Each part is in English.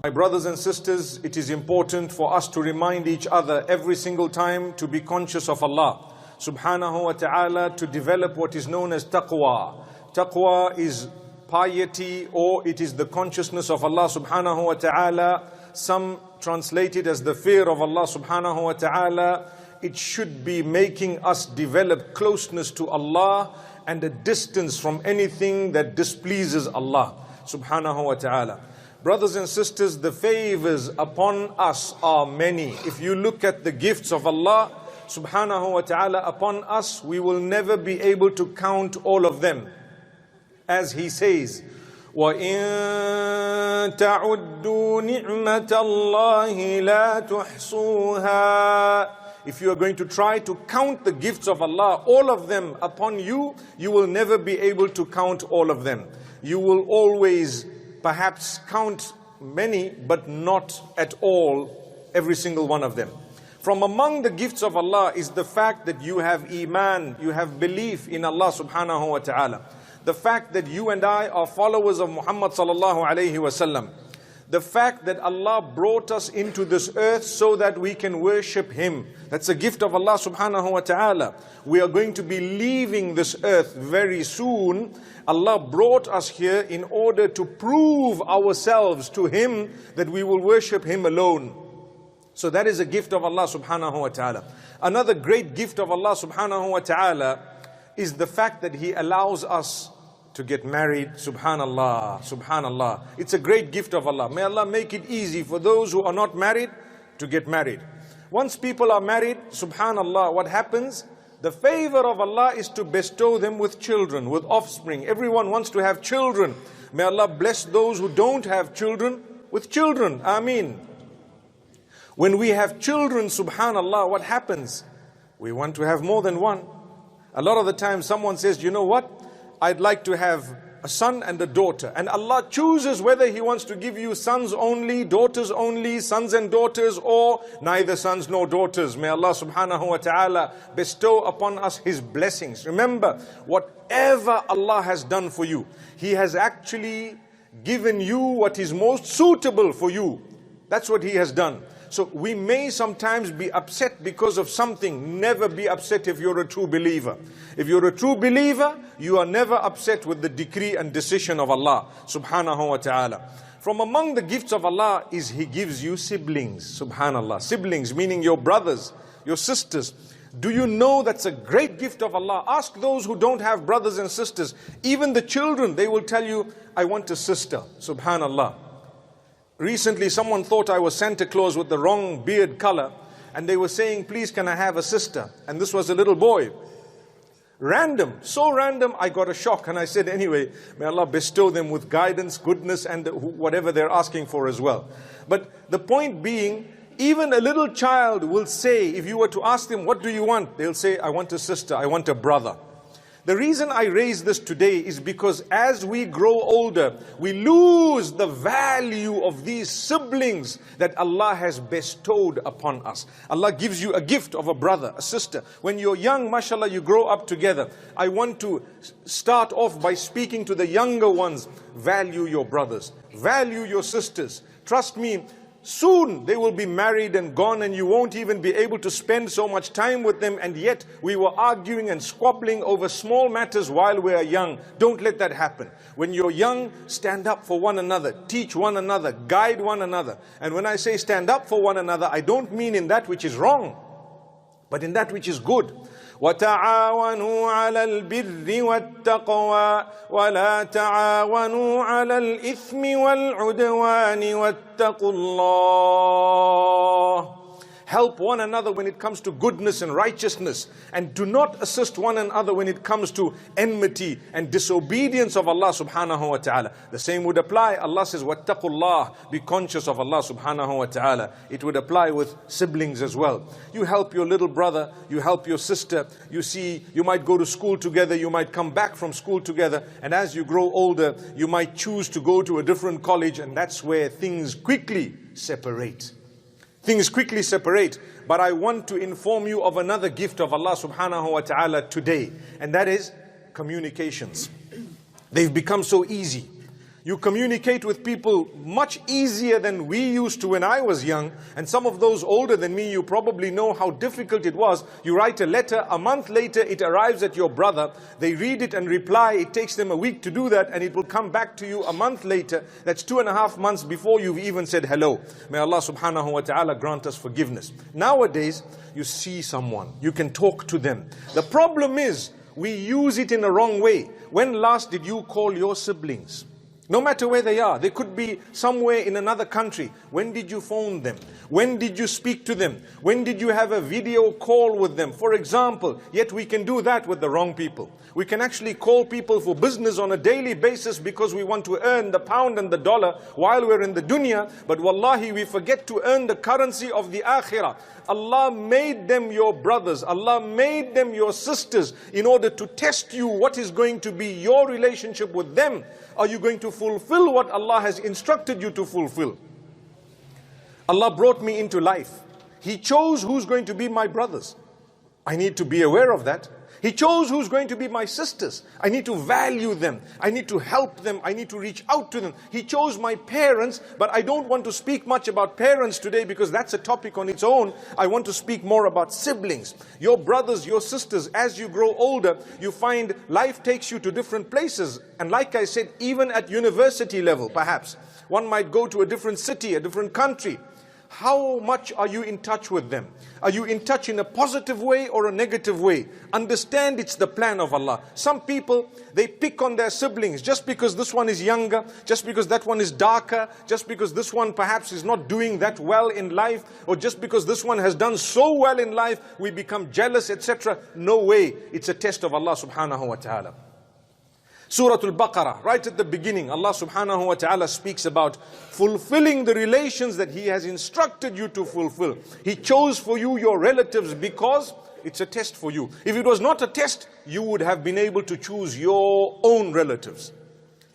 My brothers and sisters, it is important for us to remind each other every single time to be conscious of Allah subhanahu wa ta'ala, to develop what is known as taqwa. Taqwa is piety, or it is the consciousness of Allah subhanahu wa ta'ala. Some translate it as the fear of Allah subhanahu wa ta'ala. It should be making us develop closeness to Allah and a distance from anything that displeases Allah subhanahu wa ta'ala. Brothers and sisters, the favors upon us are many. If you look at the gifts of Allah subhanahu wa ta'ala upon us, we will never be able to count all of them. As He says, وَإِن تَعُدُّوا نِعْمَةَ اللَّهِ لَا تُحْصُوهَا. If you are going to try to count the gifts of Allah, all of them upon you, you will never be able to count all of them. You will always perhaps count many, but not at all every single one of them. From among the gifts of Allah is the fact that you have iman, you have belief in Allah subhanahu wa ta'ala. The fact that you and I are followers of Muhammad sallallahu alayhi wasallam. The fact that Allah brought us into this earth so that we can worship Him. That's a gift of Allah subhanahu wa ta'ala. We are going to be leaving this earth very soon. Allah brought us here in order to prove ourselves to Him that we will worship Him alone. So that is a gift of Allah subhanahu wa ta'ala. Another great gift of Allah subhanahu wa ta'ala is the fact that He allows us to get married. Subhanallah, subhanallah. It's a great gift of Allah. May Allah make it easy for those who are not married to get married. Once people are married, subhanallah, what happens? The favor of Allah is to bestow them with children, with offspring. Everyone wants to have children. May Allah bless those who don't have children with children. Ameen. When we have children, subhanallah, what happens? We want to have more than one. A lot of the time someone says, you know what? I'd like to have a son and a daughter. And Allah chooses whether He wants to give you sons only, daughters only, sons and daughters, or neither sons nor daughters. May Allah subhanahu wa ta'ala bestow upon us His blessings. Remember, whatever Allah has done for you, He has actually given you what is most suitable for you. That's what He has done. So we may sometimes be upset because of something. Never be upset if you're a true believer. If you're a true believer, you are never upset with the decree and decision of Allah subhanahu wa ta'ala. From among the gifts of Allah is He gives you siblings. Subhanallah. Siblings meaning your brothers, your sisters. Do you know that's a great gift of Allah? Ask those who don't have brothers and sisters. Even the children, they will tell you, I want a sister. Subhanallah. Recently, someone thought I was Santa Claus with the wrong beard color, and they were saying, please, can I have a sister? And this was a little boy. Random, so random, I got a shock. And I said, anyway, may Allah bestow them with guidance, goodness, and whatever they're asking for as well. But the point being, even a little child will say, if you were to ask them, what do you want? They'll say, I want a sister, I want a brother. The reason I raise this today is because as we grow older, we lose the value of these siblings that Allah has bestowed upon us. Allah gives you a gift of a brother, a sister. When you're young, mashallah, you grow up together. I want to start off by speaking to the younger ones. Value your brothers, value your sisters. Trust me, soon they will be married and gone, and you won't even be able to spend so much time with them, and yet we were arguing and squabbling over small matters while we are young. Don't let that happen. When you're young, stand up for one another, teach one another, guide one another. And when I say stand up for one another, I don't mean in that which is wrong, but in that which is good. وَتَعَاوَنُوا عَلَى الْبِرِّ وَالتَّقْوَى وَلَا تَعَاوَنُوا عَلَى الْإِثْمِ وَالْعُدْوَانِ وَاتَّقُوا اللَّهَ. Help one another when it comes to goodness and righteousness, and do not assist one another when it comes to enmity and disobedience of Allah subhanahu wa ta'ala. The same would apply. Allah says, وَاتَّقُوا اللَّهَ. Be conscious of Allah subhanahu wa ta'ala. It would apply with siblings as well. You help your little brother, you help your sister. You see, you might go to school together, you might come back from school together, and as you grow older, you might choose to go to a different college, and that's where things quickly separate. Things quickly separate. But I want to inform you of another gift of Allah subhanahu wa ta'ala today, and that is communications. They've become so easy. You communicate with people much easier than we used to when I was young. And some of those older than me, you probably know how difficult it was. You write a letter, a month later it arrives at your brother. They read it and reply. It takes them a week to do that, and it will come back to you a month later. That's 2.5 months before you've even said hello. May Allah subhanahu wa ta'ala grant us forgiveness. Nowadays, you see someone, you can talk to them. The problem is, we use it in a wrong way. When last did you call your siblings? No matter where they are, they could be somewhere in another country. When did you phone them? When did you speak to them? When did you have a video call with them? For example, yet we can do that with the wrong people. We can actually call people for business on a daily basis because we want to earn the pound and the dollar while we're in the dunya. But wallahi, we forget to earn the currency of the akhirah. Allah made them your brothers. Allah made them your sisters in order to test you what is going to be your relationship with them. Are you going to fulfill what Allah has instructed you to fulfill? Allah brought me into life. He chose who's going to be my brothers. I need to be aware of that. He chose who's going to be my sisters. I need to value them. I need to help them. I need to reach out to them. He chose my parents, but I don't want to speak much about parents today because that's a topic on its own. I want to speak more about siblings. Your brothers, your sisters, as you grow older, you find life takes you to different places. And like I said, even at university level, perhaps, one might go to a different city, a different country. How much are you in touch with them? Are you in touch in a positive way or a negative way? Understand it's the plan of Allah. Some people, they pick on their siblings just because this one is younger, just because that one is darker, just because this one perhaps is not doing that well in life, or just because this one has done so well in life, we become jealous, etc. No way. It's a test of Allah subhanahu wa ta'ala. Surah Al-Baqarah, right at the beginning, Allah subhanahu wa ta'ala speaks about fulfilling the relations that He has instructed you to fulfill. He chose for you your relatives because it's a test for you. If it was not a test, you would have been able to choose your own relatives.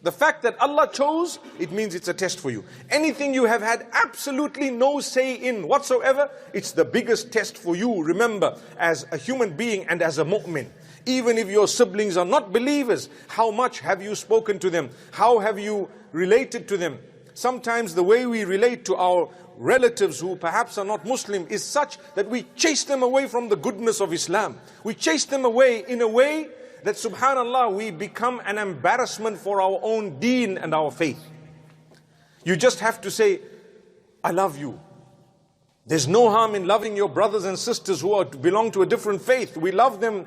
The fact that Allah chose, it means it's a test for you. Anything you have had absolutely no say in whatsoever, it's the biggest test for you. Remember, as a human being and as a mu'min, even if your siblings are not believers, how much have you spoken to them? How have you related to them? Sometimes the way we relate to our relatives who perhaps are not Muslim is such that we chase them away from the goodness of Islam. We chase them away in a way that subhanAllah, we become an embarrassment for our own deen and our faith. You just have to say, I love you. There's no harm in loving your brothers and sisters who belong to a different faith. We love them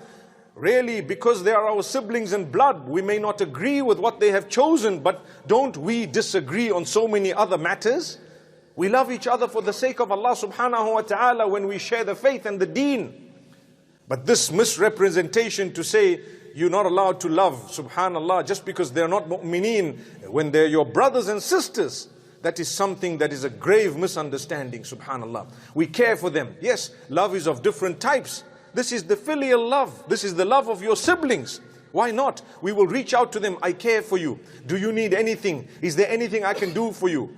really because they are our siblings in blood. We may not agree with what they have chosen, but don't we disagree on so many other matters? We love each other for the sake of Allah subhanahu wa ta'ala when we share the faith and the deen. But this misrepresentation to say, you're not allowed to love, subhanallah, just because they're not mu'mineen, when they're your brothers and sisters, that is something that is a grave misunderstanding, subhanallah. We care for them. Yes, love is of different types. This is the filial love. This is the love of your siblings. Why not? We will reach out to them. I care for you. Do you need anything? Is there anything I can do for you?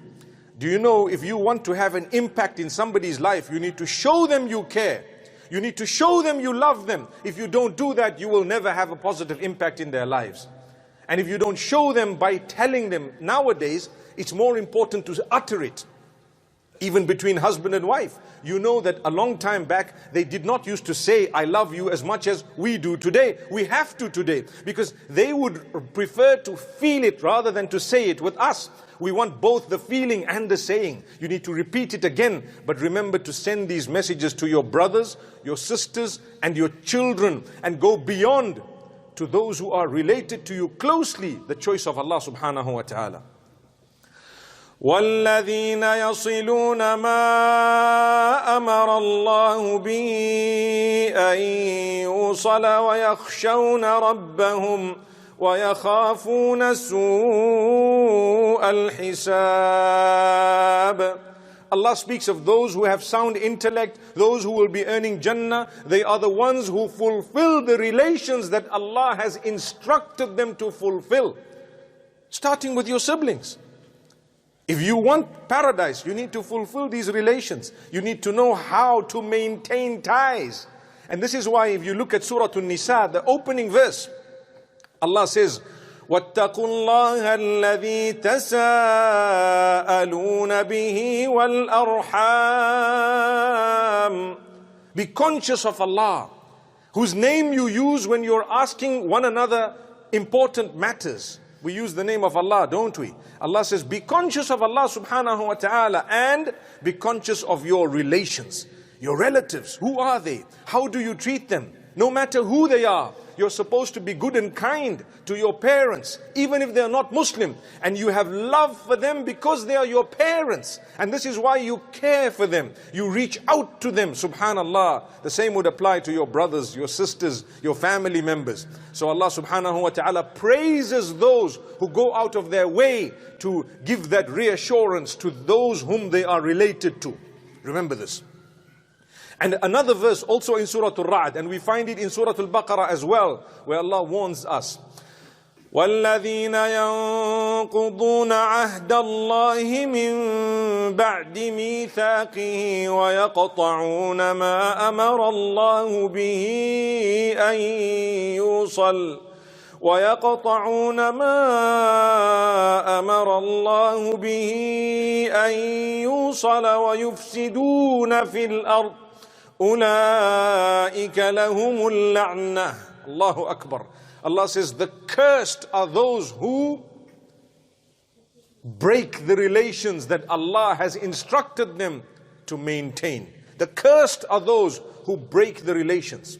Do you know, if you want to have an impact in somebody's life, you need to show them you care. You need to show them you love them. If you don't do that, you will never have a positive impact in their lives. And if you don't show them by telling them, nowadays, it's more important to utter it. Even between husband and wife. You know that a long time back, they did not used to say, I love you as much as we do today. We have to today. Because they would prefer to feel it rather than to say it. With us, we want both the feeling and the saying. You need to repeat it again. But remember to send these messages to your brothers, your sisters, and your children. And go beyond to those who are related to you closely. The choice of Allah subhanahu wa ta'ala. وَالَّذِينَ يَصِلُونَ مَا أَمَرَ اللَّهُ بِهِ أَن يُوصَلَ وَيَخْشَوْنَ رَبَّهُمْ وَيَخَافُونَ سُوءَ الْحِسَابِ. Allah speaks of those who have sound intellect, those who will be earning Jannah. They are the ones who fulfill the relations that Allah has instructed them to fulfill. Starting with your siblings. If you want paradise, you need to fulfill these relations. You need to know how to maintain ties. And this is why if you look at Surah An-Nisa, the opening verse, Allah says, وَاتَّقُوا اللَّهَ الَّذِي تَسَاءَلُونَ بِهِ وَالْأَرْحَامِ. Be conscious of Allah, whose name you use when you're asking one another important matters. We use the name of Allah, don't we? Allah says, be conscious of Allah subhanahu wa ta'ala, and be conscious of your relations, your relatives. Who are they? How do you treat them? No matter who they are, you're supposed to be good and kind to your parents, even if they are not Muslim. And you have love for them because they are your parents. And this is why you care for them. You reach out to them, subhanAllah. The same would apply to your brothers, your sisters, your family members. So Allah subhanahu wa ta'ala praises those who go out of their way to give that reassurance to those whom they are related to. Remember this. And another verse also in Surah Al-Ra'd, and we find it in Surah Al-Baqarah as well, where Allah warns us. وَالَّذِينَ يَنقُضُونَ عَهْدَ اللَّهِ مِن بَعْدِ مِيثَاقِهِ وَيَقْطَعُونَ مَا أَمَرَ اللَّهُ بِهِ أَن يُوصَلَ وَيَقْطَعُونَ مَا أَمَرَ اللَّهُ بِهِ أَن يُوصَلَ وَيُفْسِدُونَ فِي الْأَرْضِ أُولَئِكَ لَهُمُ اللَّعْنَةُ. Allahu Akbar. Allah says, the cursed are those who break the relations that Allah has instructed them to maintain. The cursed are those who break the relations.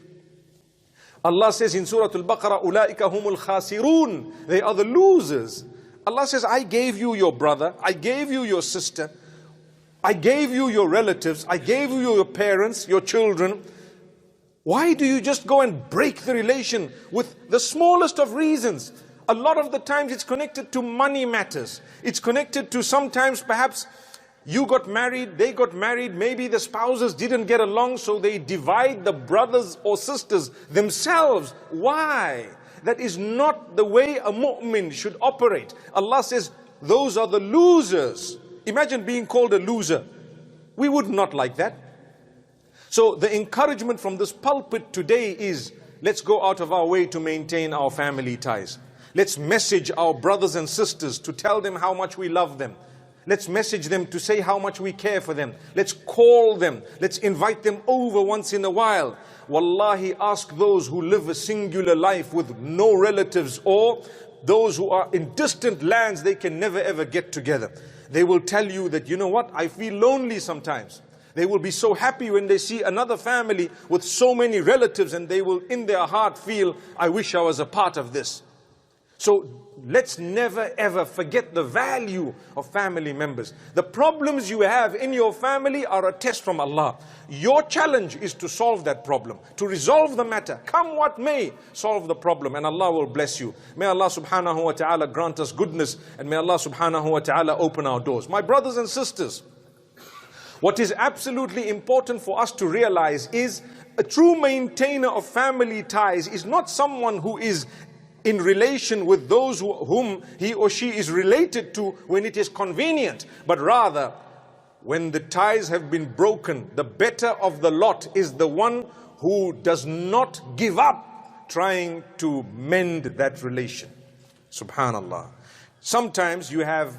Allah says in Surah Al-Baqarah, أُولَئِكَ هُمُ الْخَاسِرُونَ. They are the losers. Allah says, I gave you your brother, I gave you your sister, I gave you your relatives, I gave you your parents, your children. Why do you just go and break the relation with the smallest of reasons? A lot of the times it's connected to money matters. It's connected to sometimes perhaps you got married, they got married, maybe the spouses didn't get along, so they divide the brothers or sisters themselves. Why? That is not the way a mu'min should operate. Allah says, those are the losers. Imagine being called a loser. We would not like that. So the encouragement from this pulpit today is, let's go out of our way to maintain our family ties. Let's message our brothers and sisters to tell them how much we love them. Let's message them to say how much we care for them. Let's call them. Let's invite them over once in a while. Wallahi, ask those who live a singular life with no relatives, or those who are in distant lands, they can never ever get together. They will tell you that, you know what, I feel lonely sometimes. They will be so happy when they see another family with so many relatives, and they will in their heart feel, I wish I was a part of this. So let's never ever forget the value of family members. The problems you have in your family are a test from Allah. Your challenge is to solve that problem, to resolve the matter. Come what may, solve the problem, and Allah will bless you. May Allah subhanahu wa ta'ala grant us goodness, and may Allah subhanahu wa ta'ala open our doors. My brothers and sisters, what is absolutely important for us to realize is a true maintainer of family ties is not someone who is in relation with those whom he or she is related to when it is convenient, but rather when the ties have been broken, the better of the lot is the one who does not give up trying to mend that relation. Subhanallah. Sometimes you have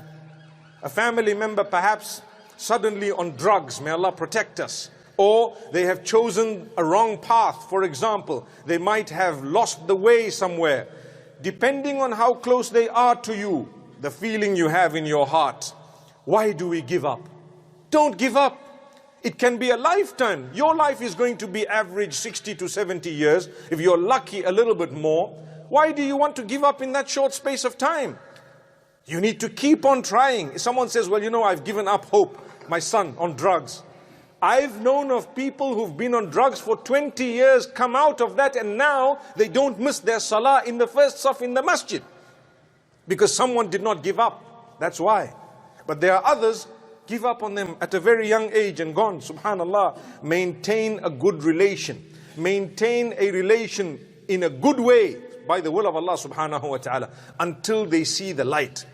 a family member perhaps suddenly on drugs, may Allah protect us, or they have chosen a wrong path. For example, they might have lost the way somewhere. Depending on how close they are to you, the feeling you have in your heart, why do we give up? Don't give up. It can be a lifetime. Your life is going to be average 60 to 70 years. If you're lucky, a little bit more. Why do you want to give up in that short space of time? You need to keep on trying. If someone says, well, you know, I've given up hope, my son, on drugs. I've known of people who've been on drugs for 20 years, come out of that, and now they don't miss their salah in the first saf in the masjid. Because someone did not give up. That's why. But there are others, give up on them at a very young age and gone. Subhanallah. Maintain a good relation. Maintain a relation in a good way by the will of Allah subhanahu wa ta'ala until they see the light.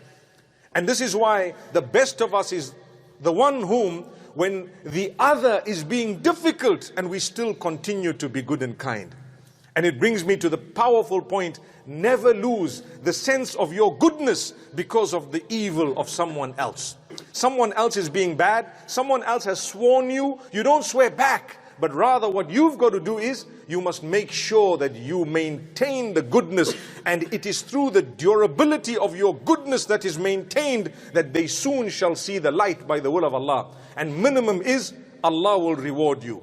And this is why the best of us is the one whom, when the other is being difficult, and we still continue to be good and kind. And it brings me to the powerful point, never lose the sense of your goodness because of the evil of someone else. Someone else is being bad, someone else has sworn you, you don't swear back. But rather what you've got to do is, you must make sure that you maintain the goodness. And it is through the durability of your goodness that is maintained that they soon shall see the light by the will of Allah. And minimum is, Allah will reward you.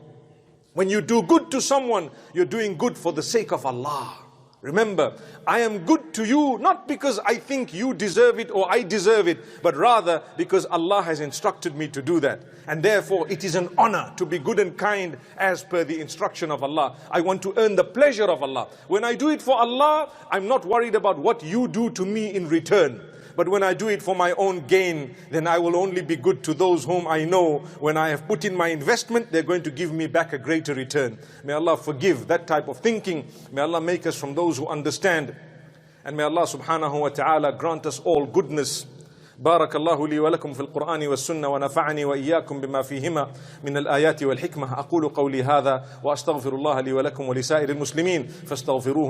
When you do good to someone, you're doing good for the sake of Allah. Remember, I am good to you not because I think you deserve it or I deserve it, but rather because Allah has instructed me to do that. And therefore it is an honor to be good and kind as per the instruction of Allah. I want to earn the pleasure of Allah. When I do it for Allah, I'm not worried about what you do to me in return. But when I do it for my own gain, then I will only be good to those whom I know when I have put in my investment, they're going to give me back a greater return. May Allah forgive that type of thinking. May Allah make us from those who understand. And may Allah subhanahu wa ta'ala grant us all goodness. بارك الله لي ولكم في القرآن والسنة ونفعني وإياكم بما فيهما من الآيات والحكمة. أقول قولي هذا وأستغفر الله لي ولكم ولسائر المسلمين فاستغفروه